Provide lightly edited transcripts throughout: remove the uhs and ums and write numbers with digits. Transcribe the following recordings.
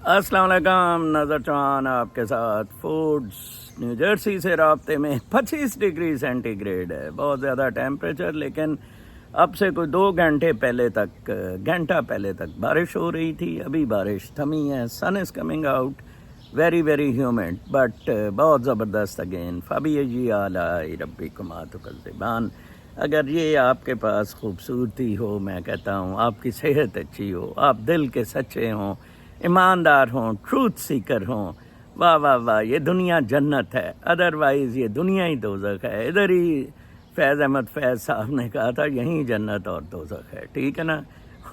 السلام علیکم، نظر چوہان آپ کے ساتھ. فوڈز نیو جرسی سے رابطے میں 25 ڈگری سینٹی گریڈ ہے، بہت زیادہ ٹیمپریچر، لیکن اب سے کوئی 2 گھنٹے گھنٹہ پہلے تک بارش ہو رہی تھی. ابھی بارش تھمی ہے، sun is coming out, very very humid but بہت زبردست. اگین فبی اعلی ربکما تکذبان. اگر یہ آپ کے پاس خوبصورتی ہو، میں کہتا ہوں آپ کی صحت اچھی ہو، آپ دل کے سچے ہوں، ایماندار ہوں، ٹروتھ سیکر ہوں، واہ واہ واہ، یہ دنیا جنت ہے. ادروائز یہ دنیا ہی دوزخ ہے. ادھر ہی فیض احمد فیض صاحب نے کہا تھا یہیں جنت اور دوزخ ہے، ٹھیک ہے نا.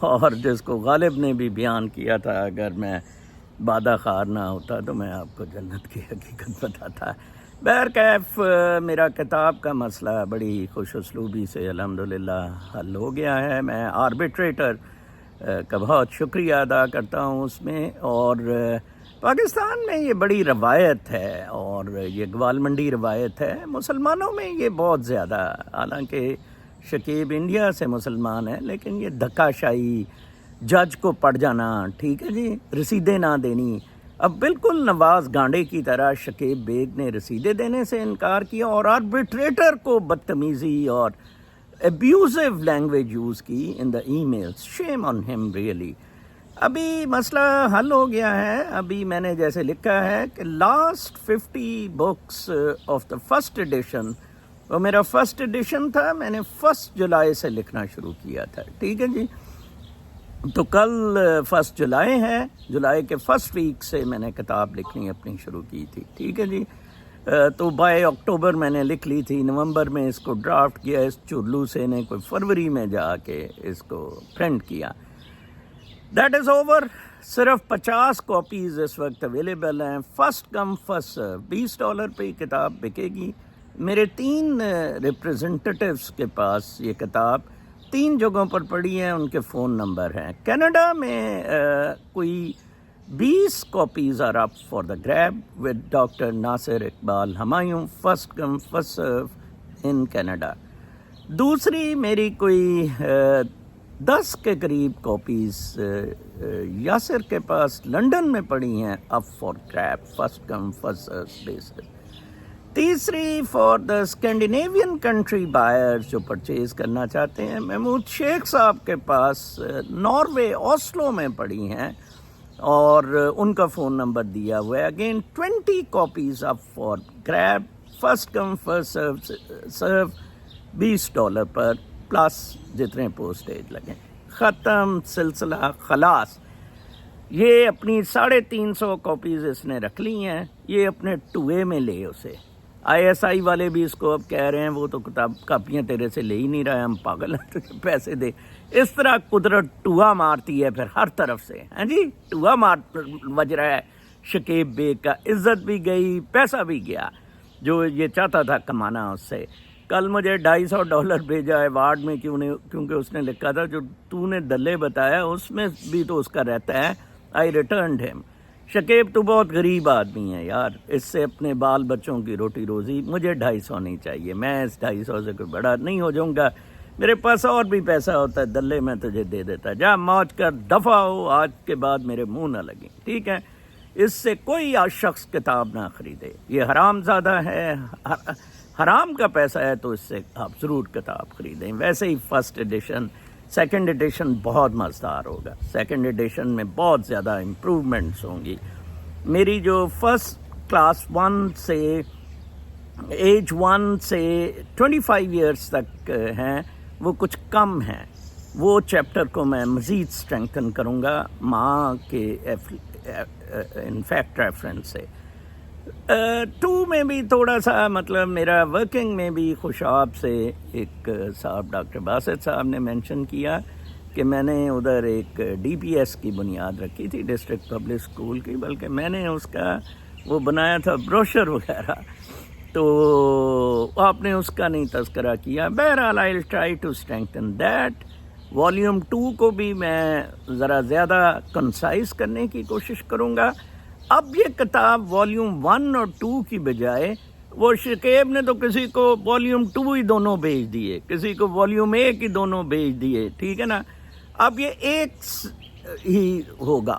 اور جس کو غالب نے بھی بیان کیا تھا، اگر میں بادہ خار نہ ہوتا تو میں آپ کو جنت کی حقیقت بتاتا. بہرکیف میرا کتاب کا مسئلہ بڑی خوش اسلوبی سے الحمدللہ حل ہو گیا ہے. میں آربیٹریٹر کا بہت شکریہ ادا کرتا ہوں اس میں. اور پاکستان میں یہ بڑی روایت ہے، اور یہ گوال منڈی روایت ہے. مسلمانوں میں یہ بہت زیادہ، حالانکہ شکیب انڈیا سے مسلمان ہے، لیکن یہ دھکا شاہی، جج کو پڑ جانا، ٹھیک ہے جی، رسیدیں نہ دینی. اب بالکل نواز گانڈے کی طرح شکیب بیگ نے رسیدیں دینے سے انکار کیا اور آربیٹریٹر کو بدتمیزی اور ابیوزو لینگویج یوز کی ان دا ای میلز. شیم آن ہم ریئلی. ابھی مسئلہ حل ہو گیا ہے. ابھی میں نے جیسے لکھا ہے کہ last 50 books of the first edition, وہ میرا فرسٹ ایڈیشن تھا، میں نے 1 جولائی سے لکھنا شروع کیا تھا، ٹھیک ہے جی. تو کل 1 جولائی ہے، جولائی کے فرسٹ ویک سے میں نے کتاب لکھنی اپنی شروع کی تھی، ٹھیک ہے جی. تو بائی اکتوبر میں نے لکھ لی تھی. نومبر میں اس کو ڈرافٹ کیا، اس چرلو سے نے کوئی فروری میں جا کے اس کو پرنٹ کیا. That is over. صرف 50 کاپیز اس وقت اویلیبل ہیں. First come first serve. $20 پہ کتاب بکے گی. میرے 3 ریپریزنٹیٹیوز کے پاس یہ کتاب 3 جگہوں پر پڑی ہے، ان کے فون نمبر ہیں. کینیڈا میں کوئی 20 copies are up for the grab with doctor Nasir Iqbal Humayun. First come first serve in Canada. دوسری میری کوئی 10 کے قریب کاپیز یاسر کے پاس لنڈن میں پڑی ہیں، up for grab, first come first serve basis. تیسری for the Scandinavian country buyers جو پرچیز کرنا چاہتے ہیں، محمود شیخ صاحب کے پاس ناروے اوسلو میں پڑی ہیں، اور ان کا فون نمبر دیا ہوا ہے. Again 20 copies up for grab, first come first serve, $20 پر، پلس جتنے پوسٹیج لگیں. ختم سلسلہ، خلاص. یہ اپنی 350 کاپیز اس نے رکھ لی ہیں. یہ اپنے ٹوئے میں لے اسے. ISI والے بھی اس کو اب کہہ رہے ہیں وہ تو کاپیاں تیرے سے لے ہی نہیں رہا ہے، ہم پاگل ہیں، تجھے پیسے دے. اس طرح قدرت ٹوہا مارتی ہے پھر ہر طرف سے. ہاں جی، ٹوہا بج رہا ہے شکیب بیگ کا. عزت بھی گئی، پیسہ بھی گیا جو یہ چاہتا تھا کمانا اس سے. کل مجھے $250 بھیجا ایوارڈ میں، کیونکہ اس نے لکھا تھا جو تو نے دلے بتایا اس میں بھی تو اس کا رہتا ہے. آئی ریٹرنڈ ہم. شکیب تو بہت غریب آدمی ہے یار، اس سے اپنے بال بچوں کی روٹی روزی. مجھے 250 نہیں چاہیے، میں اس 250 سے کوئی بڑا نہیں ہو جاؤں گا. میرے پاس اور بھی پیسہ ہوتا ہے، دلے میں تجھے دے دیتا. جا موج کر، دفع ہو، آج کے بعد میرے منہ نہ لگیں، ٹھیک ہے. اس سے کوئی شخص کتاب نہ خریدے، یہ حرام زادہ ہے، حرام کا پیسہ ہے، تو اس سے آپ ضرور کتاب خریدیں. ویسے ہی فرسٹ ایڈیشن، سیکنڈ ایڈیشن بہت مزدار ہوگا. سیکنڈ ایڈیشن میں بہت زیادہ امپروومنٹس ہوں گی. میری جو فرسٹ کلاس 1 سے ایج 1 سے 25 ایئرس تک ہیں وہ کچھ کم ہیں. وہ چیپٹر کو میں مزید اسٹرینگتھن کروں گا ماں کے انفیکٹ ریفرنس سے. 2 میں بھی تھوڑا سا مطلب میرا ورکنگ میں بھی خوشاب سے ایک صاحب ڈاکٹر باسط صاحب نے مینشن کیا کہ میں نے ادھر ایک DPS کی بنیاد رکھی تھی، ڈسٹرکٹ پبلک اسکول کی، بلکہ میں نے اس کا وہ بنایا تھا بروشر وغیرہ، تو آپ نے اس کا نہیں تذکرہ کیا. بہرحال I will try to strengthen that. Volume 2 کو بھی میں ذرا زیادہ کنسائز کرنے کی کوشش کروں گا. اب یہ کتاب والیوم 1 اور 2 کی بجائے، وہ شکیب نے تو کسی کو والیوم 2 ہی دونوں بھیج دیے، کسی کو والیوم 1 ہی دونوں بھیج دیے، ٹھیک ہے نا. اب یہ ایک ہی ہوگا،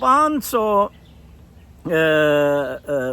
500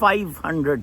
500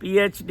PhD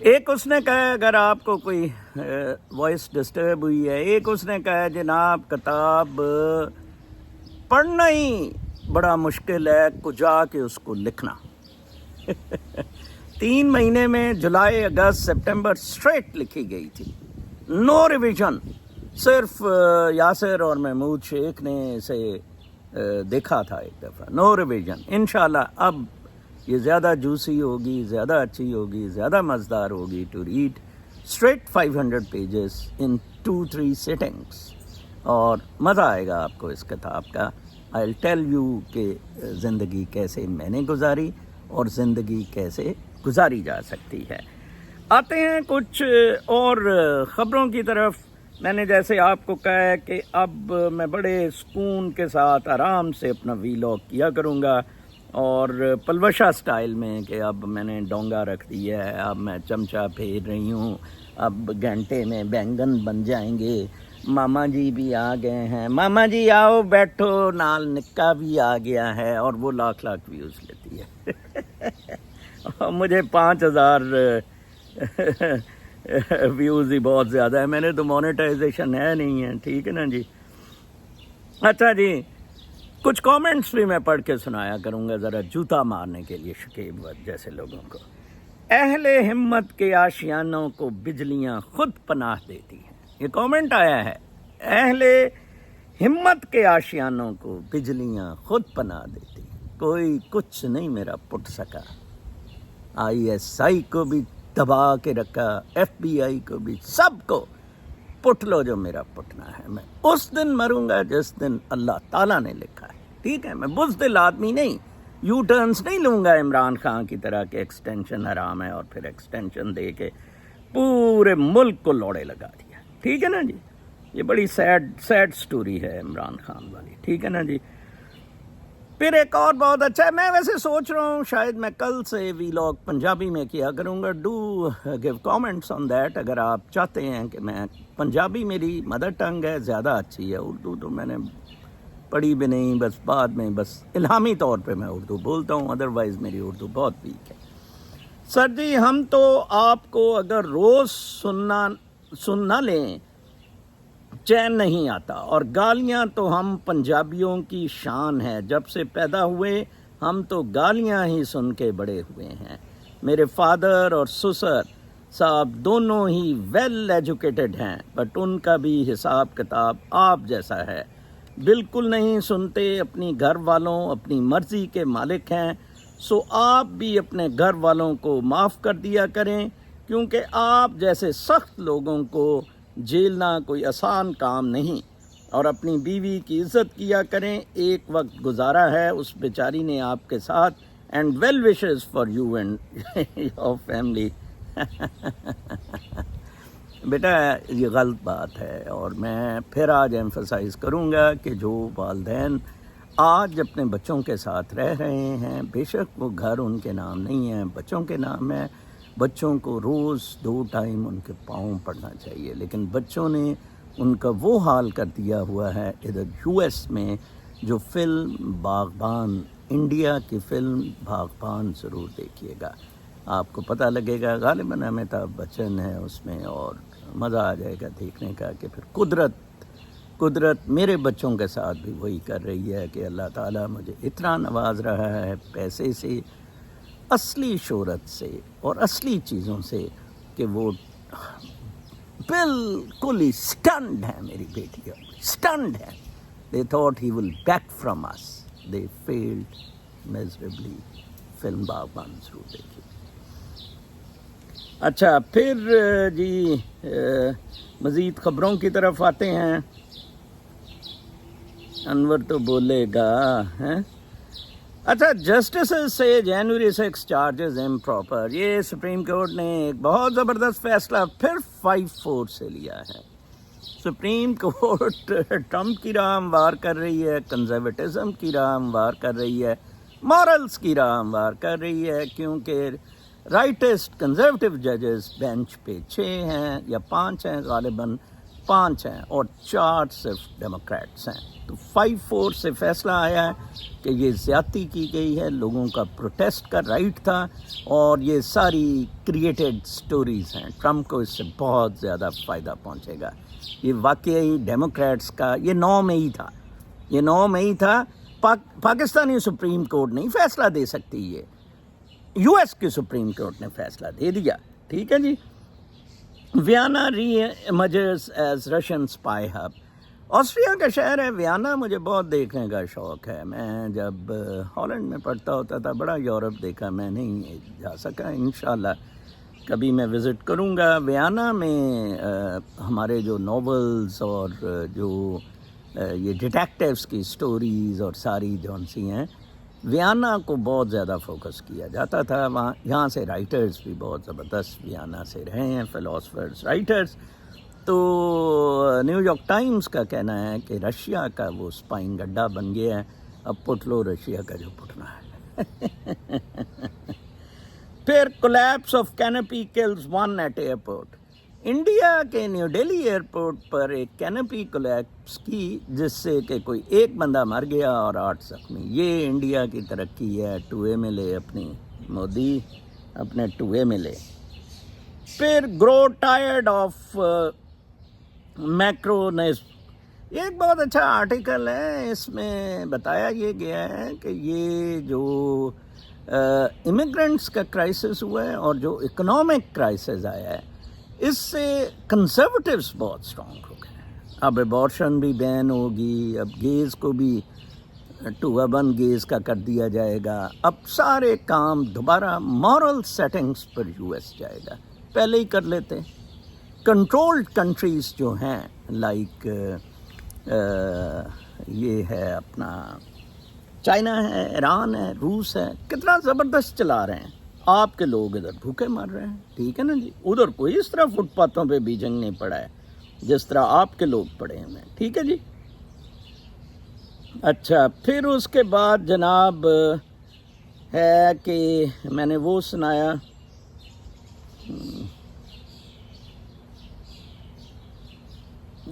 ایک اس نے کہا اگر آپ کو کوئی وائس ڈسٹرب ہوئی ہے، ایک اس نے کہا جناب کتاب پڑھنا ہی بڑا مشکل ہے، کجا کے اس کو لکھنا 3 مہینے میں جولائی اگست سپٹمبر اسٹریٹ لکھی گئی تھی، نو ریویژن. صرف یاسر اور محمود شیخ نے اسے دیکھا تھا ایک دفعہ، نو ریویژن. انشاءاللہ اب یہ زیادہ جوسی ہوگی، زیادہ اچھی ہوگی، زیادہ مزدار ہوگی to read straight 500 pages in 2-3 sittings, اور مزہ آئے گا آپ کو اس کتاب کا. آئی ول ٹیل یو کہ زندگی کیسے میں نے گزاری اور زندگی کیسے گزاری جا سکتی ہے. آتے ہیں کچھ اور خبروں کی طرف. میں نے جیسے آپ کو کہا ہے کہ اب میں بڑے سکون کے ساتھ آرام سے اپنا ویلاگ کیا کروں گا، اور پلوشا سٹائل میں کہ اب میں نے ڈونگا رکھ دیا ہے، اب میں چمچہ پھیر رہی ہوں، اب گھنٹے میں بینگن بن جائیں گے. ماما جی بھی آ گئے ہیں، ماما جی آؤ بیٹھو، نال نکا بھی آ گیا ہے، اور وہ لاکھ ویوز لیتی ہے. اور مجھے 5000 ویوز ہی بہت زیادہ ہے، میں نے تو مونیٹائزیشن ہے نہیں ہے. ٹھیک ہے نا جی. اچھا جی، کچھ کامنٹس بھی میں پڑھ کے سنایا کروں گا ذرا جوتا مارنے کے لیے شکیب وقت جیسے لوگوں کو. اہل ہمت کے آشیانوں کو بجلیاں خود پناہ دیتی ہیں. یہ کامنٹ آیا ہے، اہل ہمت کے آشیانوں کو بجلیاں خود پناہ دیتی ہیں، کوئی کچھ نہیں میرا پٹ سکا. ISI کو بھی دبا کے رکھا، FBI کو بھی، سب کو پٹ لو جو میرا پٹنا ہے. میں اس دن مروں گا جس دن اللہ تعالیٰ نے لکھا ہے. ٹھیک ہے، میں بزدل آدمی نہیں، یو ٹرنس نہیں لوں گا عمران خان کی طرح کہ ایکسٹینشن حرام ہے اور پھر ایکسٹینشن دے کے پورے ملک کو لوڑے لگا دیا. ٹھیک ہے نا جی. یہ بڑی سیڈ سٹوری ہے عمران خان والی. ٹھیک ہے نا جی. پھر ایک اور بہت اچھا ہے، میں ویسے سوچ رہا ہوں شاید میں کل سے ویلاگ پنجابی میں کیا کروں گا. Do give comments on that. اگر آپ چاہتے ہیں کہ میں پنجابی میری مدر ٹنگ ہے، زیادہ اچھی ہے. اردو تو میں نے پڑھی بھی نہیں، بس بعد میں بس الہامی طور پہ میں اردو بولتا ہوں، ادروائز میری اردو بہت ویک ہے. سر جی، ہم تو آپ کو اگر روز سن نہ لیں چین نہیں آتا، اور گالیاں تو ہم پنجابیوں کی شان ہے. جب سے پیدا ہوئے ہم تو گالیاں ہی سن کے بڑے ہوئے ہیں. میرے فادر اور سسر صاحب دونوں ہی ویل ایجوکیٹڈ ہیں، بٹ ان کا بھی حساب کتاب آپ جیسا ہے. بالکل نہیں سنتے اپنی گھر والوں، اپنی مرضی کے مالک ہیں. سو آپ بھی اپنے گھر والوں کو معاف کر دیا کریں، کیونکہ آپ جیسے سخت لوگوں کو جیلنا کوئی آسان کام نہیں. اور اپنی بیوی کی عزت کیا کریں. ایک وقت گزارا ہے اس بیچاری نے آپ کے ساتھ. And well wishes for you and your family. بیٹا یہ غلط بات ہے، اور میں پھر آج ایمفسائز کروں گا کہ جو والدین آج اپنے بچوں کے ساتھ رہ رہے ہیں، بے شک وہ گھر ان کے نام نہیں ہے، بچوں کے نام ہے. بچوں کو روز 2 ٹائم ان کے پاؤں پڑنا چاہیے، لیکن بچوں نے ان کا وہ حال کر دیا ہوا ہے. ادھر US میں جو فلم باغبان، انڈیا کی فلم باغبان ضرور دیکھیے گا، آپ کو پتہ لگے گا. غالباً امیتابھ بچن ہے اس میں، اور مزہ آ جائے گا دیکھنے کا کہ پھر قدرت میرے بچوں کے ساتھ بھی وہی کر رہی ہے کہ اللہ تعالیٰ مجھے اتنا نواز رہا ہے پیسے سے، اصلی شہرت سے اور اصلی چیزوں سے، کہ وہ بالکل ہی سٹنڈ ہیں. میری بیٹی سٹنڈ ہے. They thought he will back from us. They failed miserably. Film Baghban ضرور دیکھیے. اچھا، پھر جی مزید خبروں کی طرف آتے ہیں. انور تو بولے گا ہیں. اچھا، جسٹسز سے جنوری 6 چارجز امپراپر. یہ سپریم کورٹ نے ایک بہت زبردست فیصلہ پھر 5-4 سے لیا ہے. سپریم کورٹ ٹرمپ کی راہ ہموار کر رہی ہے، کنزرویٹزم کی راہ ہموار کر رہی ہے، مورلز کی راہ ہموار کر رہی ہے، کیونکہ رائٹسٹ کنزرویٹو ججز بینچ پہ 6 ہیں یا 5 ہیں، غالباً 5 ہیں، اور 4 صرف ڈیموکریٹس ہیں. تو 5-4 سے فیصلہ آیا ہے کہ یہ زیادتی کی گئی ہے, لوگوں کا پروٹیسٹ کا رائٹ تھا, اور یہ ساری کریٹڈ سٹوریز ہیں. ٹرمپ کو اس سے بہت زیادہ فائدہ پہنچے گا. یہ واقعی ڈیموکریٹس کا یہ 9 مئی تھا, یہ 9 مئی تھا. پاکستانی سپریم کورٹ نہیں فیصلہ دے سکتی, یہ یو ایس کی سپریم کورٹ نے فیصلہ دے دیا. ٹھیک ہے جی. Vienna reemerges as Russian spy hub. Austria کا شہر ہے ویانا, مجھے بہت دیکھنے کا شوق ہے. میں جب ہالینڈ میں پڑھتا ہوتا تھا بڑا یورپ دیکھا, میں نہیں جا سکا. انشاءاللہ کبھی میں وزٹ کروں گا. ویانا میں ہمارے جو ناولز اور جو یہ ڈیٹیکٹیوز کی سٹوریز اور ساری جون سی ہیں, ویانا کو بہت زیادہ فوکس کیا جاتا تھا. وہاں یہاں سے رائٹرز بھی بہت زبردست ویانا سے رہے ہیں, فلاسفرز, رائٹرز. تو نیو یارک ٹائمز کا کہنا ہے کہ رشیا کا وہ اسپائن گڈھا بن گیا ہے, اب پٹ لو رشیا کا جو پٹنا ہے. پھر collapse of canopy kills 1 at airport. India کے نیو دہلی ایئرپورٹ پر ایک کینپی کولیپس کی, جس سے کہ کوئی ایک بندہ مر گیا اور 8 زخمی. یہ انڈیا کی ترقی ہے. ٹوئے میں لے اپنی مودی, اپنے ٹوئے میں لے. پھر گرو ٹائرڈ آف میکرونزم. یہ ایک بہت اچھا آرٹیکل ہے. اس میں بتایا یہ گیا ہے کہ یہ جو امیگرینٹس کا کرائسس ہوا ہے اور جو اکنامک کرائسس آیا ہے, اس سے کنزرویٹیوز بہت اسٹرانگ ہو گئے ہیں. اب ایبارشن بھی بین ہوگی, اب گیز کو بھی 2-1 گیز کا کر دیا جائے گا. اب سارے کام دوبارہ مورل سیٹنگز پر یو ایس جائے گا. پہلے ہی کر لیتے. کنٹرولڈ کنٹریز جو ہیں لائک یہ ہے اپنا چائنا ہے, ایران ہے, روس ہے, کتنا زبردست چلا رہے ہیں. آپ کے لوگ ادھر بھوکے مر رہے ہیں. ٹھیک ہے نا جی. ادھر کوئی اس طرح فٹ پاتھوں پہ بھی جنگ نہیں پڑا ہے جس طرح آپ کے لوگ پڑے ہیں. ٹھیک ہے جی. اچھا, پھر اس کے بعد جناب ہے کہ میں نے وہ سنایا,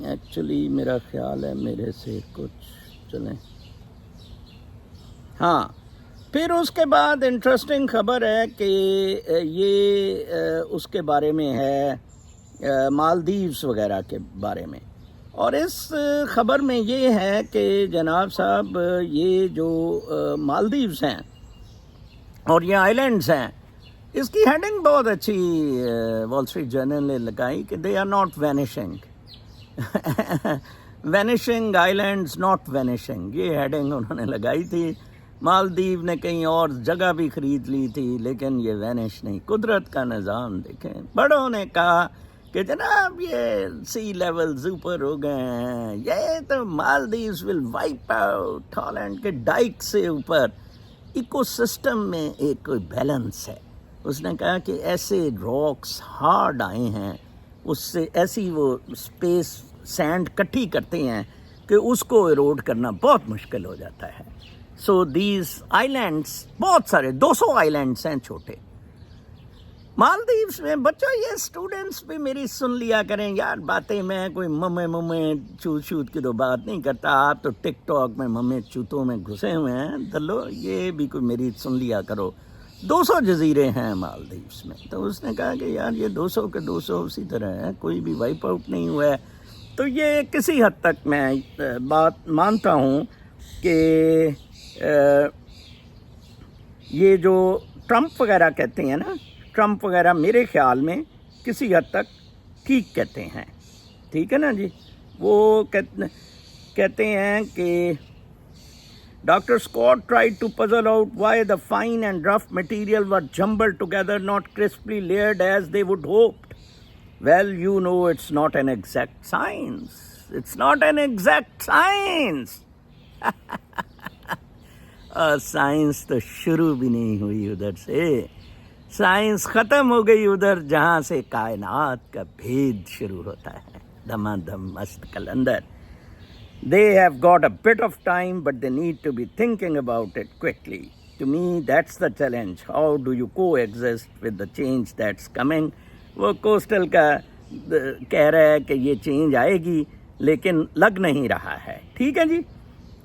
ایکچولی میرا خیال ہے میرے سے کچھ چلیں. ہاں, پھر اس کے بعد انٹرسٹنگ خبر ہے کہ یہ اس کے بارے میں ہے مالدیوز وغیرہ کے بارے میں. اور اس خبر میں یہ ہے کہ جناب صاحب یہ جو مالدیوز ہیں اور یہ آئی لینڈز ہیں, اس کی ہیڈنگ بہت اچھی وال اسٹریٹ جرنل نے لگائی کہ they are not vanishing. Vanishing islands not vanishing, یہ ہیڈنگ انہوں نے لگائی تھی. مالدیو نے کہیں اور جگہ بھی خرید لی تھی لیکن یہ وینش نہیں. قدرت کا نظام دیکھیں. بڑوں نے کہا کہ جناب یہ سی لیولز اوپر ہو گئے ہیں, یہ تو مالدیوز ول وائپ آؤٹ. ہالینڈ کے ڈائک سے اوپر ایکو سسٹم میں ایک کوئی بیلنس ہے. اس نے کہا کہ ایسے راکس ہارڈ آئے ہیں, اس سے ایسی وہ اسپیس سینڈ کٹھی کرتے ہیں کہ اس کو ایروڈ کرنا بہت مشکل ہو جاتا ہے. سو دیز آئی لینڈس, بہت سارے 200 آئی لینڈس ہیں چھوٹے مالدیوز میں. بچوں یہ اسٹوڈنٹس بھی میری سن لیا کریں یار باتیں. میں کوئی ممے چوت شوت کی تو بات نہیں کرتا. آپ تو ٹک ٹاک میں ممے چوتوں میں گھسے ہوئے ہیں. دلو یہ بھی کوئی میری سن لیا کرو. 200 جزیرے ہیں مالدیوز میں. تو اس نے کہا کہ یار یہ 200 کے 200 اسی طرح ہے, کوئی بھی وائپ آؤٹ نہیں ہوا ہے. تو یہ کسی حد تک میں بات مانتا ہوں کہ یہ جو ٹرمپ وغیرہ کہتے ہیں نا, ٹرمپ وغیرہ میرے خیال میں کسی حد تک ٹھیک کہتے ہیں. ٹھیک ہے نا جی. وہ کہتے ہیں کہ doctor Scott tried to puzzle out why the fine and rough material were jumbled together, not crisply layered as they would hoped. Well, you know it's not an exact science. It's not an exact science. Science تو شروع بھی نہیں ہوئی ادھر سے. Science ختم ہو گئی ادھر جہاں سے کائنات کا بھید شروع ہوتا ہے. دما دم مست کلندر. They have got a bit of time, but they need to be thinking about it quickly. To me, that's the challenge. How do you coexist with the change that's coming? وہ کوسٹل کا کہہ رہا ہے کہ یہ change آئے گی لیکن لگ نہیں رہا ہے. ٹھیک ہے جی.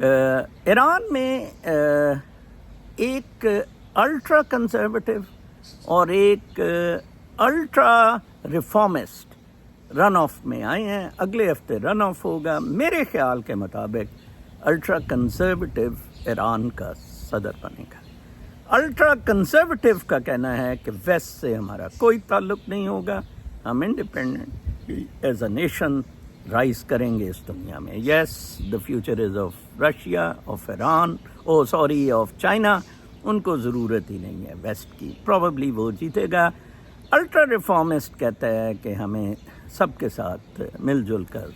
ایران میں ایک الٹرا کنزرویٹو اور ایک الٹرا ریفارمسٹ رن آف میں آئے ہیں. اگلے ہفتے رن آف ہوگا. میرے خیال کے مطابق الٹرا کنزرویٹو ایران کا صدر بنے گا. الٹرا کنزرویٹو کا کہنا ہے کہ ویسٹ سے ہمارا کوئی تعلق نہیں ہوگا, ہم independent as a nation rise کریں گے اس دنیا میں. Yes, the future is of Russia, of Iran, of China. ان کو ضرورت ہی نہیں ہے ویسٹ کی. پروبیبلی وہ جیتے گا. الٹرا ریفارمسٹ کہتا ہے کہ ہمیں سب کے ساتھ مل جل کر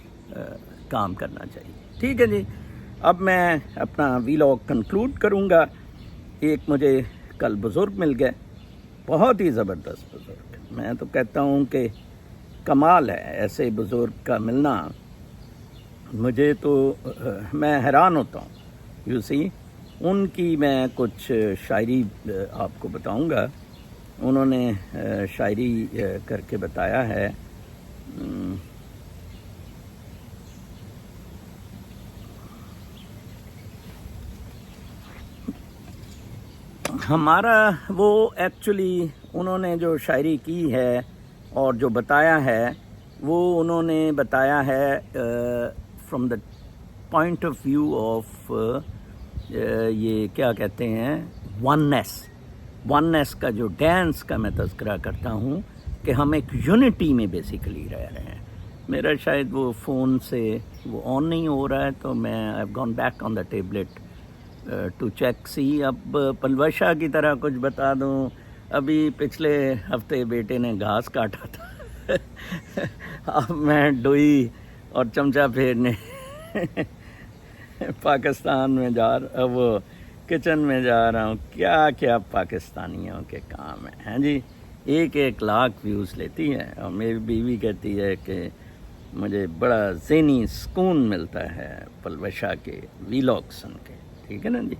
کام کرنا چاہیے. ٹھیک ہے جی, اب میں اپنا ویلاگ کنکلوڈ کروں گا. ایک مجھے کل بزرگ مل گئے, بہت ہی زبردست بزرگ. میں تو کہتا ہوں کہ کمال ہے ایسے بزرگ کا ملنا. مجھے تو میں حیران ہوتا ہوں. یو سی, ان کی میں کچھ شاعری آپ کو بتاؤں گا. انہوں نے شاعری کر کے بتایا ہے. ہمارا وہ ایکچولی انہوں نے جو شاعری کی ہے اور جو بتایا ہے وہ انہوں نے بتایا ہے from the point of view of یہ کیا کہتے ہیں وننیس کا جو ڈانس کا میں تذکرہ کرتا ہوں کہ ہم ایک یونٹی میں بیسیکلی رہ رہے ہیں. میرا شاید وہ فون سے وہ آن نہیں ہو رہا ہے تو میں I have gone back on the tablet to check سی. اب پلوشا کی طرح کچھ بتا دوں. ابھی پچھلے ہفتے بیٹے نے گھاس کاٹا تھا, اب میں ڈوئی اور چمچہ پھیرنے پاکستان میں وہ کچن میں جا رہا ہوں. کیا کیا پاکستانیوں کے کام ہیں جی. 1 لاکھ ویوز لیتی ہے اور میری بیوی کہتی ہے کہ مجھے بڑا ذہنی سکون ملتا ہے پلوشا کے ویلاگ سن کے. ٹھیک ہے نا جی.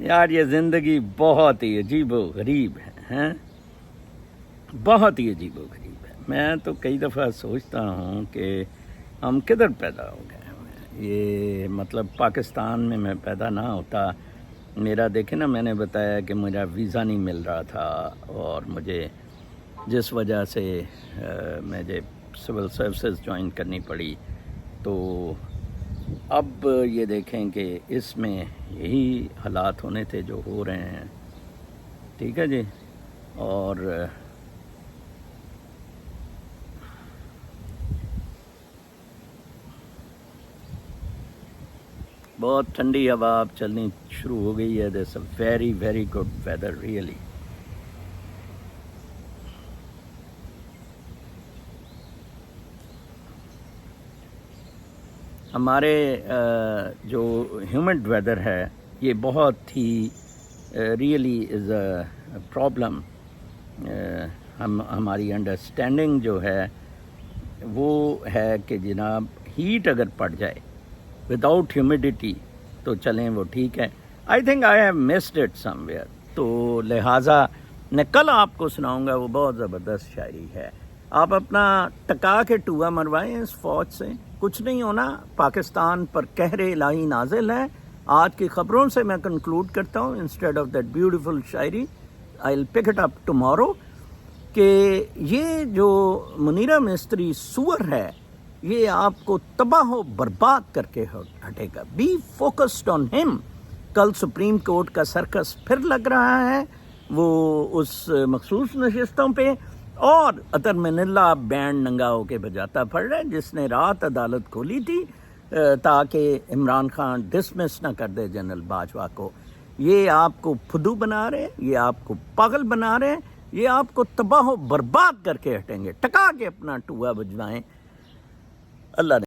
یار یہ زندگی بہت ہی عجیب و غریب ہے, بہت ہی عجیب و غریب ہے. میں تو کئی دفعہ سوچتا ہوں کہ ہم کدھر پیدا ہو گئے. یہ مطلب پاکستان میں پیدا نہ ہوتا. میرا دیکھیں نا, میں نے بتایا کہ میرا ویزا نہیں مل رہا تھا اور مجھے جس وجہ سے مجھے سول سروسز جوائن کرنی پڑی. تو اب یہ دیکھیں کہ اس میں یہی حالات ہونے تھے جو ہو رہے ہیں. ٹھیک ہے جی. اور بہت ٹھنڈی ہوا اب چلنی شروع ہو گئی ہے. This a very very good weather really. ہمارے جو ہیومڈ ویدر ہے یہ بہت ہی ریئلی از اے پرابلم. ہماری انڈرسٹینڈنگ جو ہے وہ ہے کہ جناب ہیٹ اگر پڑ جائے وداؤٹ ہیومیڈیٹی تو چلیں وہ ٹھیک ہے. I think I have missed it some where. تو لہٰذا میں کل آپ کو سناؤں گا, وہ بہت زبردست شاعری ہے. آپ اپنا ٹکا کے ٹوا مروائیں اس فوج سے, کچھ نہیں ہونا. پاکستان پر قہر الہی نازل ہے. آج کی خبروں سے میں کنکلوڈ کرتا ہوں انسٹیڈ آف دیٹ بیوٹیفل شاعری, آئی ول پک اٹ اپ ٹمارو, کہ یہ جو منیرہ مستری سور ہے یہ آپ کو تباہ و برباد کر کے ہٹے گا. بی فوکسڈ آن ہم. کل سپریم کورٹ کا سرکس پھر لگ رہا ہے وہ اس مخصوص نشستوں پہ, اور عطر منلہ بینڈ ننگا ہو کے بجاتا پھڑ رہا ہے جس نے رات عدالت کھولی تھی تاکہ عمران خان ڈسمس نہ کر دے جنرل باجوہ کو. یہ آپ کو پھدو بنا رہے ہیں, یہ آپ کو پاگل بنا رہے ہیں, یہ آپ کو تباہ و برباد کر کے ہٹیں گے. ٹکا کے اپنا ٹوا بجوائیں. اللہ نے